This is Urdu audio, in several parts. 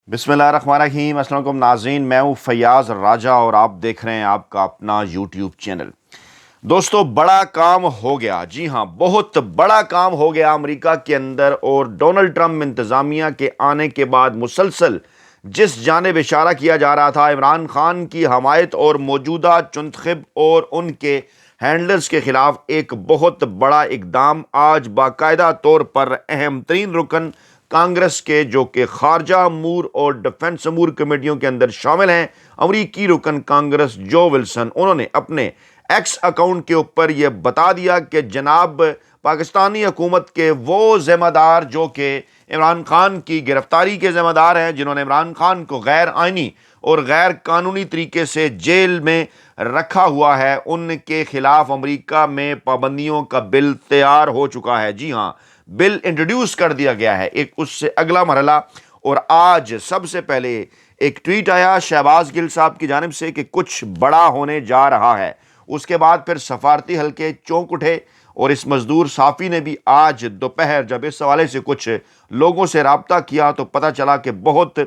بسم اللہ الرحمن الرحیم۔ السلام علیکم ناظرین، میں ہوں فیاض راجہ اور آپ دیکھ رہے ہیں آپ کا اپنا یوٹیوب چینل۔ دوستو، بڑا کام ہو گیا، جی ہاں بہت بڑا کام ہو گیا امریکہ کے اندر، اور ڈونلڈ ٹرمپ انتظامیہ کے آنے کے بعد مسلسل جس جانب اشارہ کیا جا رہا تھا عمران خان کی حمایت اور موجودہ چنتخب اور ان کے ہینڈلرز کے خلاف ایک بہت بڑا اقدام آج باقاعدہ طور پر اہم ترین رکن کانگریس کے جو کہ خارجہ امور اور ڈیفنس امور کمیٹیوں کے اندر شامل ہیں، امریکی رکن کانگریس جو ولسن، انہوں نے اپنے ایکس اکاؤنٹ کے اوپر یہ بتا دیا کہ جناب پاکستانی حکومت کے وہ ذمہ دار جو کہ عمران خان کی گرفتاری کے ذمہ دار ہیں، جنہوں نے عمران خان کو غیر آئینی اور غیر قانونی طریقے سے جیل میں رکھا ہوا ہے، ان کے خلاف امریکہ میں پابندیوں کا بل تیار ہو چکا ہے۔ جی ہاں، بل انٹروڈیوس کر دیا گیا ہے، ایک اس سے اگلا مرحلہ۔ اور آج سب سے پہلے ایک ٹویٹ آیا شہباز گل صاحب کی جانب سے کہ کچھ بڑا ہونے جا رہا ہے۔ اس کے بعد پھر سفارتی حلقے چونک اٹھے، اور اس مزدور صحافی نے بھی آج دوپہر جب اس حوالے سے کچھ لوگوں سے رابطہ کیا تو پتہ چلا کہ بہت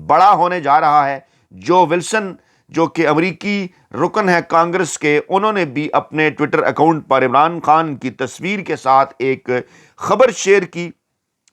بڑا ہونے جا رہا ہے۔ جو ولسن جو کہ امریکی رکن ہے کانگریس کے، انہوں نے بھی اپنے ٹویٹر اکاؤنٹ پر عمران خان کی تصویر کے ساتھ ایک خبر شیئر کی،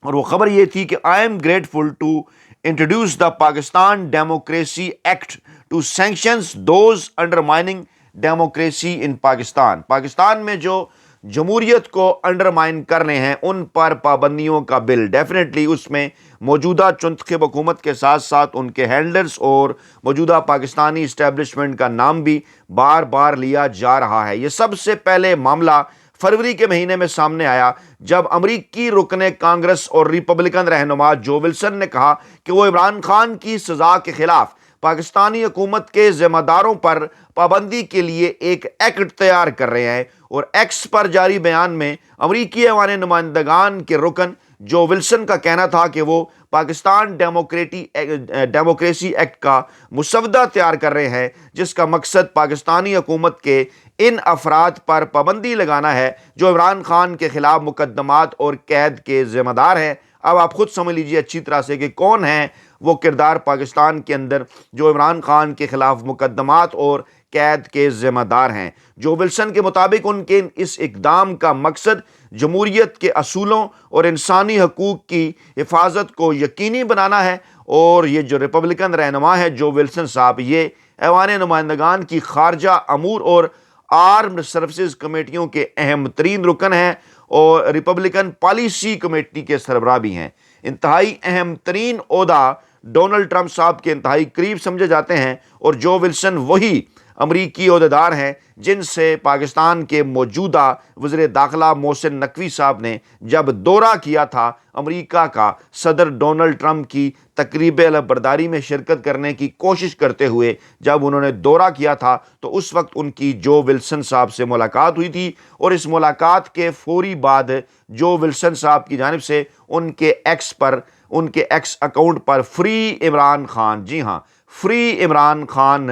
اور وہ خبر یہ تھی کہ I am grateful to introduce the Pakistan democracy act to sanctions those undermining democracy in Pakistan. Pakistan میں جو جمہوریت کو انڈرمائن کرنے ہیں ان پر پابندیوں کا بل، ڈیفینیٹلی اس میں موجودہ چنتخب حکومت کے ساتھ ساتھ ان کے ہینڈلرز اور موجودہ پاکستانی اسٹیبلشمنٹ کا نام بھی بار بار لیا جا رہا ہے۔ یہ سب سے پہلے معاملہ فروری کے مہینے میں سامنے آیا جب امریکی رکن کانگریس اور ریپبلکن رہنما جو ولسن نے کہا کہ وہ عمران خان کی سزا کے خلاف پاکستانی حکومت کے ذمہ داروں پر پابندی کے لیے ایک ایکٹ تیار کر رہے ہیں۔ اور ایکس پر جاری بیان میں امریکی ایوان نمائندگان کے رکن جو ولسن کا کہنا تھا کہ وہ پاکستان ڈیموکریسی ایکٹ کا مسودہ تیار کر رہے ہیں، جس کا مقصد پاکستانی حکومت کے ان افراد پر پابندی لگانا ہے جو عمران خان کے خلاف مقدمات اور قید کے ذمہ دار ہیں۔ اب آپ خود سمجھ لیجئے اچھی طرح سے کہ کون ہیں وہ کردار پاکستان کے اندر جو عمران خان کے خلاف مقدمات اور قید کے ذمہ دار ہیں۔ جو ولسن کے مطابق ان کے اس اقدام کا مقصد جمہوریت کے اصولوں اور انسانی حقوق کی حفاظت کو یقینی بنانا ہے۔ اور یہ جو ریپبلکن رہنما ہے جو ولسن صاحب، یہ ایوان نمائندگان کی خارجہ امور اور آرمڈ سروسز کمیٹیوں کے اہم ترین رکن ہیں اور ریپبلکن پالیسی کمیٹی کے سربراہ بھی ہیں۔ انتہائی اہم ترین عہدہ ڈونلڈ ٹرمپ صاحب کے انتہائی قریب سمجھے جاتے ہیں، اور جو ولسن وہی امریکی عہدیدار ہیں جن سے پاکستان کے موجودہ وزیر داخلہ محسن نقوی صاحب نے جب دورہ کیا تھا امریکہ کا، صدر ڈونلڈ ٹرمپ کی تقریب علمبرداری میں شرکت کرنے کی کوشش کرتے ہوئے جب انہوں نے دورہ کیا تھا تو اس وقت ان کی جو ولسن صاحب سے ملاقات ہوئی تھی، اور اس ملاقات کے فوری بعد جو ولسن صاحب کی جانب سے ان کے ایکس اکاؤنٹ پر فری عمران خان، جی ہاں فری عمران خان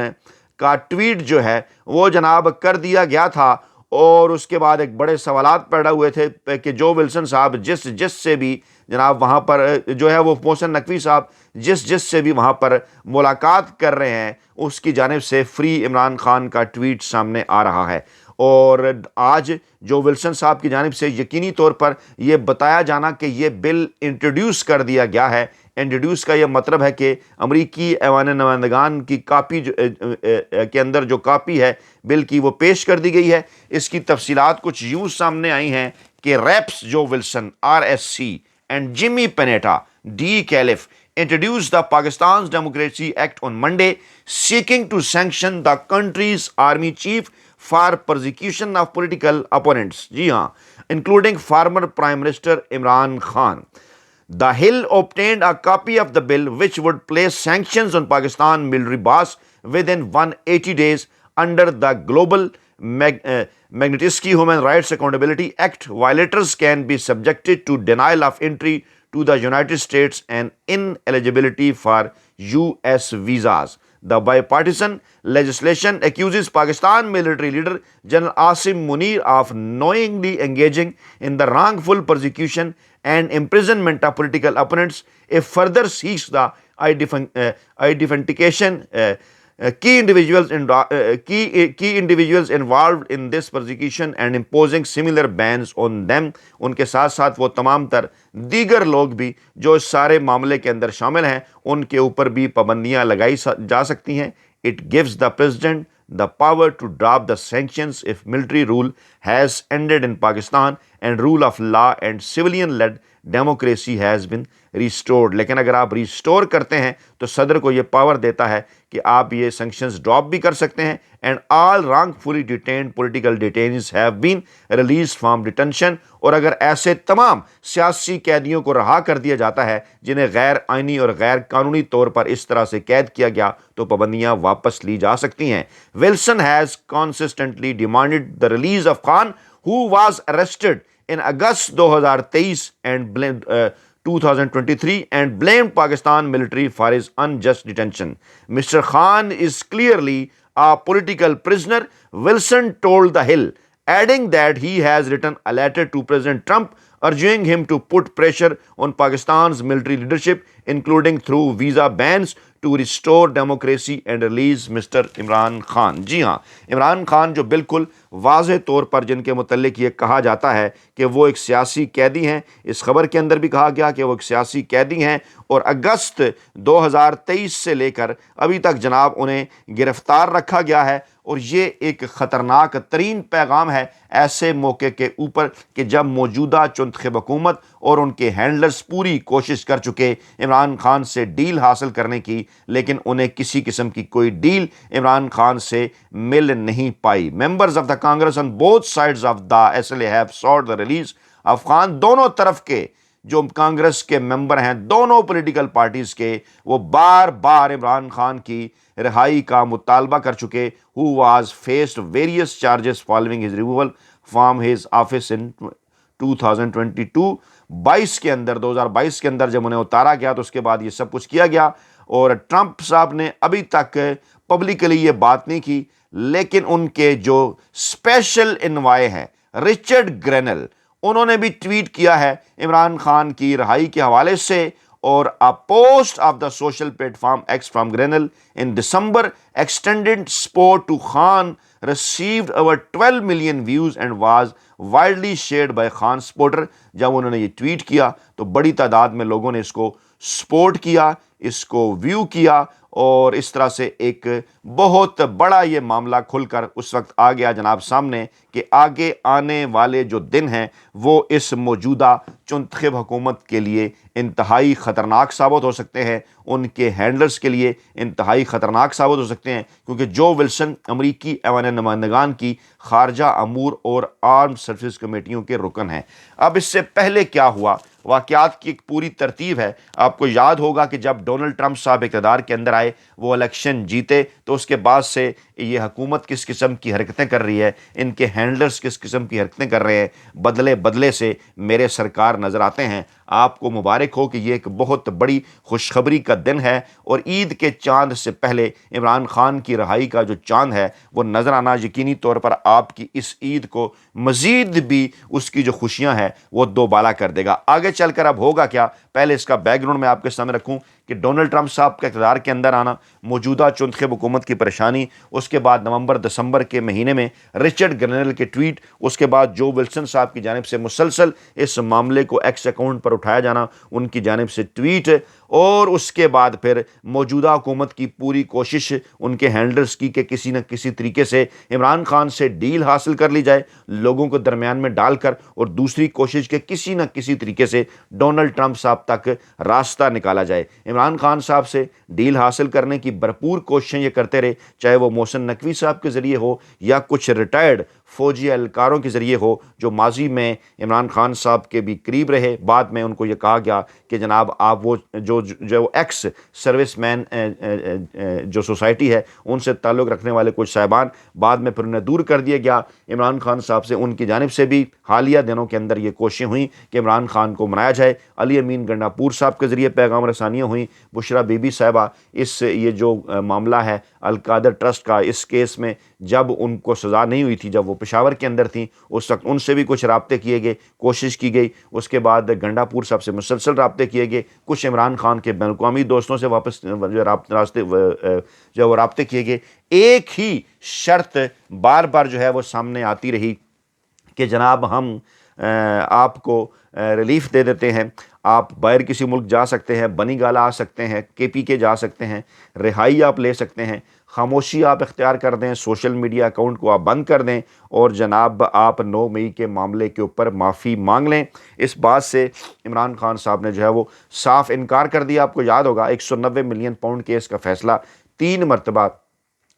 کا ٹویٹ جو ہے وہ جناب کر دیا گیا تھا۔ اور اس کے بعد ایک بڑے سوالات پیدا ہوئے تھے کہ جو ولسن صاحب جس سے بھی جناب وہاں پر جو ہے وہ محسن نقوی صاحب جس سے بھی وہاں پر ملاقات کر رہے ہیں اس کی جانب سے فری عمران خان کا ٹویٹ سامنے آ رہا ہے۔ اور آج جو ولسن صاحب کی جانب سے یقینی طور پر یہ بتایا جانا کہ یہ بل انٹروڈیوس کر دیا گیا ہے، انٹروڈیوس کا یہ مطلب ہے کہ امریکی ایوان نمائندگان کی کاپی کے اندر جو کاپی ہے بل کی وہ پیش کر دی گئی ہے۔ اس کی تفصیلات کچھ یوں سامنے آئی ہیں کہ ریپس جو Wilson RSC and Jimmy Panetta, D. Calif introduced the Pakistan's Democracy Act on Monday, seeking to sanction the country's army chief for persecution of political opponents, جی ہاں including former Prime Minister Imran Khan. The Hill obtained a copy of the bill which would place sanctions on Pakistan military boss within 180 days under the Global Magnitsky Human Rights Accountability Act. Violators can be subjected to denial of entry to the United States and ineligibility for US visas. The bipartisan legislation accuses Pakistan military leader General Asim Munir of knowingly engaging in the wrongful persecution and imprisonment of political opponents. It further seeks the identification key individuals involved in this persecution and imposing similar bans on them. ان کے ساتھ ساتھ وہ تمام تر دیگر لوگ بھی جو اس سارے معاملے کے اندر شامل ہیں ان کے اوپر بھی پابندیاں لگائی جا سکتی ہیں. It gives the president the power to drop the sanctions if military rule has ended in Pakistan and rule of law and civilian-led democracy has been restored. لیکن اگر آپ ریسٹور کرتے ہیں تو صدر کو یہ پاور دیتا ہے کہ آپ یہ سینکشنز ڈراپ بھی کر سکتے ہیں. And all wrongfully detained political detainees have been released from detention. اور اگر ایسے تمام سیاسی قیدیوں کو رہا کر دیا جاتا ہے جنہیں غیر آئینی اور غیر قانونی طور پر اس طرح سے قید کیا گیا تو پابندیاں واپس لی جا سکتی ہیں. Wilson has consistently demanded the release of Khan, who was arrested in August 2023 and blamed Pakistan military for his unjust detention. Mr. Khan is clearly a political prisoner, Wilson told The Hill, adding that he has written a letter to President Trump urging him to put pressure on Pakistan's military leadership, including through visa bans, to restore democracy and release Mr. Imran Khan. جی ہاں، عمران خان جو بالکل واضح طور پر جن کے متعلق یہ کہا جاتا ہے کہ وہ ایک سیاسی قیدی ہیں، اس خبر کے اندر بھی کہا گیا کہ وہ ایک سیاسی قیدی ہیں اور اگست 2023 سے لے کر ابھی تک جناب انہیں گرفتار رکھا گیا ہے. اور یہ ایک خطرناک ترین پیغام ہے ایسے موقع کے اوپر کہ جب موجودہ چنتخب حکومت اور ان کے ہینڈلرز پوری کوشش کر چکے عمران خان سے ڈیل حاصل کرنے کی، لیکن انہیں کسی قسم کی کوئی ڈیل عمران خان سے مل نہیں پائی. Members of the Congress on both sides of the SLA have sought the release of Khan. دونوں طرف کے جو کانگریس کے ممبر ہیں دونوں پولیٹیکل پارٹیز کے، وہ بار بار عمران خان کی رہائی کا مطالبہ کر چکے. who was faced various charges following his removal from his office in 2022. 2022 کے اندر جب انہیں اتارا گیا تو اس کے بعد یہ سب کچھ کیا گیا. اور ٹرمپ صاحب نے ابھی تک پبلکلی یہ بات نہیں کی، لیکن ان کے جو اسپیشل انوائے ہیں رچرڈ گرینل، انہوں نے بھی ٹویٹ کیا ہے عمران خان کی رہائی کے حوالے سے. اور a post of the social platform X from Grenell in December extended support to Khan received over 12 million views and was widely shared by Khan supporter. جب انہوں نے یہ ٹویٹ کیا تو بڑی تعداد میں لوگوں نے اس کو سپورٹ کیا، اس کو ویو کیا، اور اس طرح سے ایک بہت بڑا یہ معاملہ کھل کر اس وقت آ گیا جناب سامنے کہ آگے آنے والے جو دن ہیں وہ اس موجودہ چنتخب حکومت کے لیے انتہائی خطرناک ثابت ہو سکتے ہیں، ان کے ہینڈلرز کے لیے انتہائی خطرناک ثابت ہو سکتے ہیں، کیونکہ جو ولسن امریکی ایوان نمائندگان کی خارجہ امور اور آرم سروسز کمیٹیوں کے رکن ہیں. اب اس سے پہلے کیا ہوا، واقعات کی ایک پوری ترتیب ہے. آپ کو یاد ہوگا کہ جب ڈونلڈ ٹرمپ صاحب اقتدار کے اندر آئے، وہ الیکشن جیتے، تو اس کے بعد سے یہ حکومت کس قسم کی حرکتیں کر رہی ہے، ان کے ہینڈلرز کس قسم کی حرکتیں کر رہے ہیں، بدلے بدلے سے میرے سرکار نظر آتے ہیں. آپ کو مبارک ہو کہ یہ ایک بہت بڑی خوشخبری کا دن ہے، اور عید کے چاند سے پہلے عمران خان کی رہائی کا جو چاند ہے وہ نظر آنا یقینی طور پر آپ کی اس عید کو مزید بھی اس کی جو خوشیاں ہیں وہ دوبالا کر دے گا. آگے چل کر اب ہوگا کیا، پہلے اس کا بیک گراؤنڈ میں آپ کے سامنے رکھوں کہ ڈونلڈ ٹرمپ صاحب کے اقتدار کے اندر آنا، موجودہ چنتخب حکومت کی پریشانی، اس کے بعد نومبر دسمبر کے مہینے میں رچرڈ گرینل کے ٹویٹ، اس کے بعد جو ولسن صاحب کی جانب سے مسلسل اس معاملے کو ایکس اکاؤنٹ پر اٹھایا جانا، ان کی جانب سے ٹویٹ، اور اس کے بعد پھر موجودہ حکومت کی پوری کوشش ان کے ہینڈلرز کی کہ کسی نہ کسی طریقے سے عمران خان سے ڈیل حاصل کر لی جائے، لوگوں کو درمیان میں ڈال کر، اور دوسری کوشش کہ کسی نہ کسی طریقے سے ڈونلڈ ٹرمپ صاحب تک راستہ نکالا جائے. عمران خان صاحب سے ڈیل حاصل کرنے کی بھرپور کوششیں یہ کرتے رہے، چاہے وہ محسن نقوی صاحب کے ذریعے ہو یا کچھ ریٹائرڈ فوجی اہلکاروں کے ذریعے ہو جو ماضی میں عمران خان صاحب کے بھی قریب رہے. بعد میں ان کو یہ کہا گیا کہ جناب آپ وہ جو ایکس سروس مین جو سوسائٹی ہے ان سے تعلق رکھنے والے کچھ صاحبان، بعد میں پھر انہیں دور کر دیا گیا عمران خان صاحب سے. ان کی جانب سے بھی حالیہ دنوں کے اندر یہ کوششیں ہوئیں کہ عمران خان کو منایا جائے. علی امین گنڈاپور صاحب کے ذریعے پیغام رسانیاں ہوئیں. بشرا بی بی صاحبہ، یہ جو معاملہ ہے القادر ٹرسٹ کا، اس کیس میں جب ان کو سزا نہیں ہوئی تھی، جب وہ پشاور کے اندر تھیں، اس وقت ان سے بھی کچھ رابطے کیے گئے، کوشش کی گئی. اس کے بعد گنڈاپور صاحب سے مسلسل رابطے کیے گئے، کچھ عمران خان پاکستان کے بین الاقوامی دوستوں سے واپس جو رابطے کیے گئے، ایک ہی شرط بار بار جو ہے وہ سامنے آتی رہی کہ جناب ہم آپ کو ریلیف دے دیتے ہیں، آپ باہر کسی ملک جا سکتے ہیں، بنی گالا آ سکتے ہیں، KPK جا سکتے ہیں، رہائی آپ لے سکتے ہیں، خاموشی آپ اختیار کر دیں، سوشل میڈیا اکاؤنٹ کو آپ بند کر دیں، اور جناب آپ 9 مئی کے معاملے کے اوپر معافی مانگ لیں۔ اس بات سے عمران خان صاحب نے جو ہے وہ صاف انکار کر دیا۔ آپ کو یاد ہوگا 190 ملین پاؤنڈ کیس کا فیصلہ 3 مرتبہ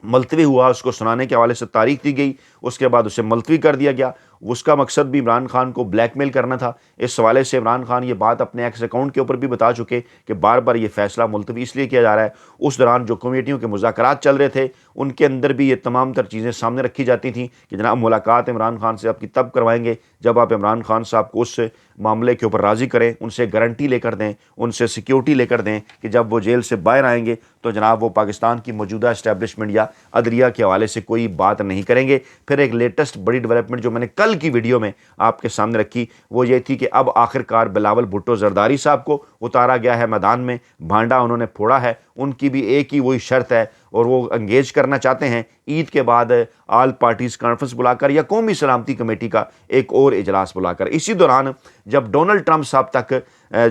ملتوی ہوا، اس کو سنانے کے حوالے سے تاریخ دی گئی، اس کے بعد اسے ملتوی کر دیا گیا۔ اس کا مقصد بھی عمران خان کو بلیک میل کرنا تھا۔ اس حوالے سے عمران خان یہ بات اپنے ایکس اکاؤنٹ کے اوپر بھی بتا چکے کہ بار بار یہ فیصلہ ملتوی اس لیے کیا جا رہا ہے۔ اس دوران جو کمیٹیوں کے مذاکرات چل رہے تھے ان کے اندر بھی یہ تمام تر چیزیں سامنے رکھی جاتی تھیں کہ جناب ملاقات عمران خان سے آپ کی تب کروائیں گے جب آپ عمران خان صاحب کو اس معاملے کے اوپر راضی کریں، ان سے گارنٹی لے کر دیں، ان سے سیکیورٹی لے کر دیں کہ جب وہ جیل سے باہر آئیں گے تو جناب وہ پاکستان کی موجودہ اسٹیبلشمنٹ یا عدلیہ کے حوالے سے کوئی بات نہیں کریں گے۔ پھر ایک لیٹسٹ بڑی ڈیولپمنٹ جو میں نے کل کی ویڈیو میں آپ کے سامنے رکھی وہ یہ تھی کہ اب آخر کار بلاول بھٹو زرداری صاحب کو اتارا گیا ہے میدان میں، بھانڈا انہوں نے پھوڑا ہے۔ ان کی بھی ایک ہی وہی شرط ہے اور وہ انگیج کرنا چاہتے ہیں عید کے بعد آل پارٹیز کانفرنس بلا کر یا قومی سلامتی کمیٹی کا ایک اور اجلاس بلا کر۔ اسی دوران جب ڈونلڈ ٹرمپ صاحب تک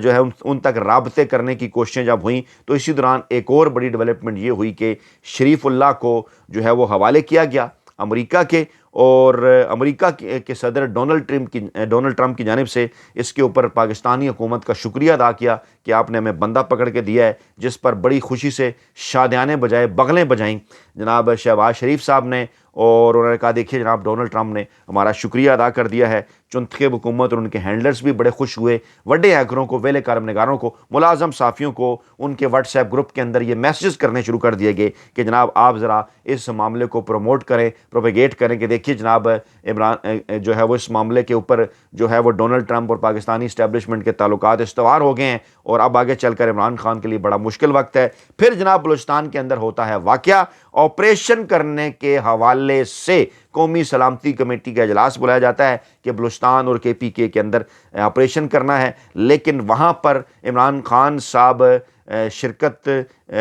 جو ہے ان تک رابطے کرنے کی کوششیں جب ہوئیں تو اسی دوران ایک اور بڑی ڈیولپمنٹ یہ ہوئی کہ شریف اللہ کو جو ہے وہ حوالے کیا گیا امریکہ کے، اور امریکہ کے صدر ڈونلڈ ٹرمپ کی جانب سے اس کے اوپر پاکستانی حکومت کا شکریہ ادا کیا کہ آپ نے ہمیں بندہ پکڑ کے دیا ہے، جس پر بڑی خوشی سے شادیانے بجائے بغلیں بجائیں جناب شہباز شریف صاحب نے، اور انہوں نے کہا دیکھیے جناب ڈونلڈ ٹرمپ نے ہمارا شکریہ ادا کر دیا ہے۔ چنتخب حکومت اور ان کے ہینڈلرز بھی بڑے خوش ہوئے، بڑے ہیکروں کو، ویلے کارم نگاروں کو، ملازم صحافیوں کو ان کے واٹس ایپ گروپ کے اندر یہ میسیجز کرنے شروع کر دیے گئے کہ جناب آپ ذرا اس معاملے کو پروموٹ کریں، پروپیگیٹ کریں کہ دیکھیے جناب عمران جو ہے وہ اس معاملے کے اوپر جو ہے وہ ڈونلڈ ٹرمپ اور پاکستانی اسٹیبلشمنٹ کے تعلقات استوار ہو گئے ہیں اور اب آگے چل کر عمران خان کے لیے بڑا مشکل وقت ہے۔ پھر جناب بلوچستان کے اندر ہوتا ہے واقعہ، آپریشن کرنے کے حوالے سے قومی سلامتی کمیٹی کا اجلاس بلایا جاتا ہے کہ بلوچستان اور KPK کے اندر آپریشن کرنا ہے، لیکن وہاں پر عمران خان صاحب شرکت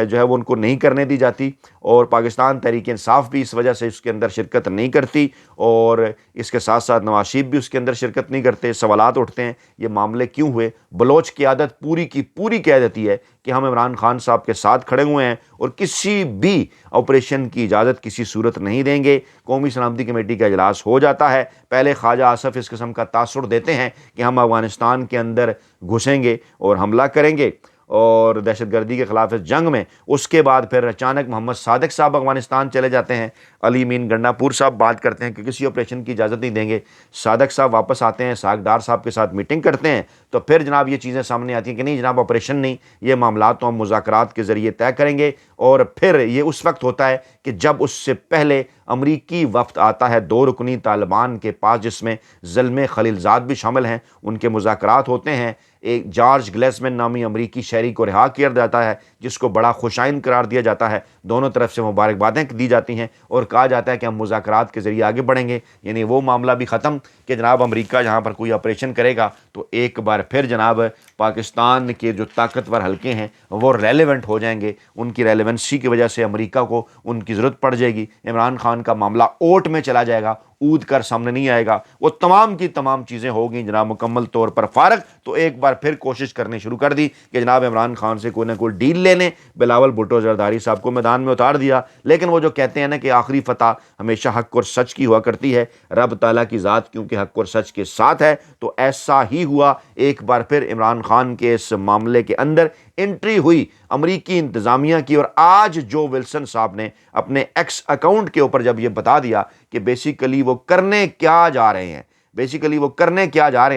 جو ہے وہ ان کو نہیں کرنے دی جاتی، اور پاکستان تحریک انصاف بھی اس وجہ سے اس کے اندر شرکت نہیں کرتی، اور اس کے ساتھ ساتھ نواز شریف بھی اس کے اندر شرکت نہیں کرتے۔ سوالات اٹھتے ہیں یہ معاملے کیوں ہوئے؟ بلوچ قیادت پوری کی پوری کہہ دیتی ہے کہ ہم عمران خان صاحب کے ساتھ کھڑے ہوئے ہیں اور کسی بھی آپریشن کی اجازت کسی صورت نہیں دیں گے۔ قومی سلامتی کمیٹی کا اجلاس ہو جاتا ہے، پہلے خواجہ آصف اس قسم کا تاثر دیتے ہیں کہ ہم افغانستان کے اندر گھسیں گے اور حملہ کریں گے اور دہشت گردی کے خلاف اس جنگ میں، اس کے بعد پھر اچانک محمد صادق صاحب افغانستان چلے جاتے ہیں، علی امین گنڈا پور صاحب بات کرتے ہیں کہ کسی آپریشن کی اجازت نہیں دیں گے، صادق صاحب واپس آتے ہیں، ساکھ ڈار صاحب کے ساتھ میٹنگ کرتے ہیں، تو پھر جناب یہ چیزیں سامنے آتی ہیں کہ نہیں جناب آپریشن نہیں، یہ معاملات تو ہم مذاکرات کے ذریعے طے کریں گے۔ اور پھر یہ اس وقت ہوتا ہے کہ جب اس سے پہلے امریکی وفد آتا ہے 2 رکنی طالبان کے پاس، جس میں زلمے خلیل زاد بھی شامل ہیں، ان کے مذاکرات ہوتے ہیں۔ ایک جارج گلیسمن نامی امریکی شہری کو رہا کیا جاتا ہے جس کو بڑا خوشائن قرار دیا جاتا ہے، دونوں طرف سے مبارکبادیں دی جاتی ہیں اور کہا جاتا ہے کہ ہم مذاکرات کے ذریعے آگے بڑھیں گے، یعنی وہ معاملہ بھی ختم کہ جناب امریکہ جہاں پر کوئی آپریشن کرے گا تو ایک بار پھر جناب پاکستان کے جو طاقتور حلقے ہیں وہ ریلیونٹ ہو جائیں گے، ان کی ریلیونسی کی وجہ سے امریکہ کو ان کی ضرورت پڑ جائے گی، عمران خان کا معاملہ اوٹ میں چلا جائے گا، اود کر سامنے نہیں آئے گا، وہ تمام کی تمام چیزیں ہوگی جناب مکمل طور پر فارغ۔ تو ایک بار پھر کوشش کرنی شروع کر دی کہ جناب عمران خان سے کوئی نہ کوئی ڈیل لے لیں، بلاول بھٹو زرداری صاحب کو میدان میں اتار دیا، لیکن وہ جو کہتے ہیں نا کہ آخری فتح ہمیشہ حق اور سچ کی ہوا کرتی ہے، رب تعالیٰ کی ذات کیونکہ حق اور سچ کے ساتھ ہے، تو ایسا ہی ہوا۔ ایک بار پھر عمران خان کے اس معاملے کے اندر انٹری ہوئی امریکی انتظامیہ کی، اور آج جو ولسن صاحب نے اپنے ایکس اکاؤنٹ کے اوپر جب یہ بتا دیا کہ بیسیکلی وہ کرنے کیا جا رہے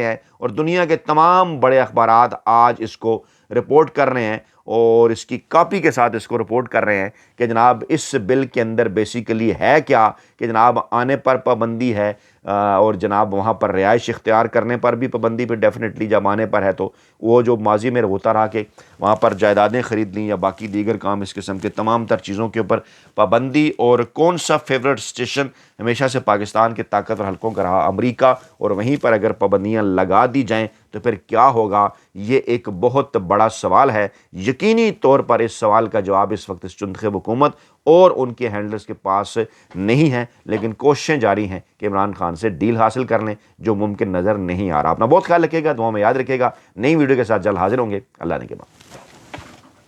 ہیں اور دنیا کے تمام بڑے اخبارات آج اس کو رپورٹ کر رہے ہیں اور اس کی کاپی کے ساتھ اس کو رپورٹ کر رہے ہیں کہ جناب اس بل کے اندر بیسیکلی ہے کیا کہ جناب آنے پر پابندی ہے اور جناب وہاں پر رہائش اختیار کرنے پر بھی پابندی پہ ڈیفینیٹلی جب آنے پر ہے تو وہ جو ماضی میں ہوتا رہا کہ وہاں پر جائیدادیں خرید لیں یا باقی دیگر کام اس قسم کے تمام تر چیزوں کے اوپر پابندی، اور کون سا فیورٹ اسٹیشن ہمیشہ سے پاکستان کے طاقتور حلقوں کا رہا امریکہ، اور وہیں پر اگر پابندیاں لگا دی جائیں تو تو پھر کیا ہوگا؟ یہ ایک بہت بڑا سوال ہے۔ یقینی طور پر اس سوال کا جواب اس وقت اس چنتخب حکومت اور ان کے ہینڈلرز کے پاس نہیں ہے، لیکن کوششیں جاری ہیں کہ عمران خان سے ڈیل حاصل کر لیں، جو ممکن نظر نہیں آ رہا۔ اپنا بہت خیال رکھیے گا، دعاؤں میں یاد رکھیے گا۔ نئی ویڈیو کے ساتھ جلد حاضر ہوں گے۔ اللہ نے کے بعد۔